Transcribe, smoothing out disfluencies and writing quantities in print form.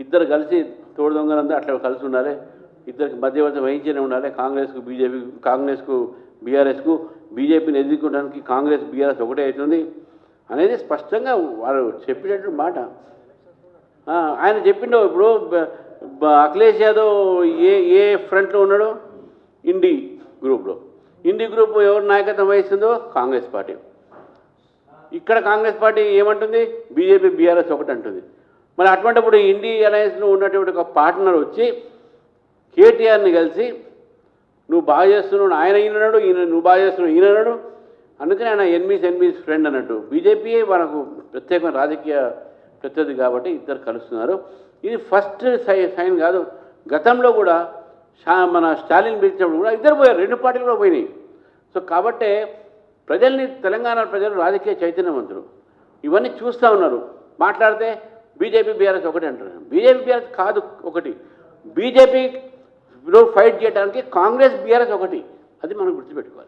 ఇద్దరు కలిసి తోడు దొంగలంతా అట్లా కలిసి ఉండాలి, ఇద్దరికి మధ్యవర్తి వహించనే ఉండాలి. కాంగ్రెస్కు బీజేపీ, కాంగ్రెస్కు బీఆర్ఎస్కు, బీజేపీని ఎదుర్కోవడానికి కాంగ్రెస్ బీఆర్ఎస్ ఒకటే అవుతుంది అనేది స్పష్టంగా వారు చెప్పినట్టు మాట. ఆయన చెప్పిండో ఇప్పుడు అఖిలేష్ యాదవ్ ఏ ఫ్రంట్లో ఉన్నాడో ఇండి గ్రూప్లో, ఇండి గ్రూప్ ఎవరు నాయకత్వం వహిస్తుందో కాంగ్రెస్ పార్టీ. ఇక్కడ కాంగ్రెస్ పార్టీ ఏమంటుంది, బీజేపీ బీఆర్ఎస్ ఒకటి అంటుంది. మరి అటువంటిప్పుడు ఇండి అలయన్స్లో ఉన్నటువంటి ఒక పార్ట్నర్ వచ్చి కేటీఆర్ని కలిసి నువ్వు బాగా చేస్తున్నావు ఆయన ఈయనన్నాడు, ఈయన నువ్వు బాగా చేస్తున్నావు ఈయనన్నాడు, అందుకని ఆయన ఎన్మీస్ ఫ్రెండ్ అన్నట్టు. బీజేపీయే మనకు ప్రత్యేకమైన రాజకీయ ప్రత్యర్థి కాబట్టి ఇద్దరు కలుస్తున్నారు. ఇది ఫస్ట్ సైన్ కాదు. గతంలో కూడా మన స్టాలిన్ పిలిచినప్పుడు కూడా ఇద్దరు పోయారు, రెండు పార్టీలు కూడా పోయినాయి. సో కాబట్టే ప్రజల్ని, తెలంగాణ ప్రజలు రాజకీయ చైతన్యవంతులు, ఇవన్నీ చూస్తూ ఉన్నారు. మాట్లాడితే బీజేపీ బీఆర్ఎస్ ఒకటి అంటున్నారు. బీజేపీ బీఆర్ఎస్ కాదు ఒకటి, బీజేపీ ఫైట్ చేయడానికి కాంగ్రెస్ బీఆర్ఎస్ ఒకటి, అది మనం గుర్తుపెట్టుకోవాలి.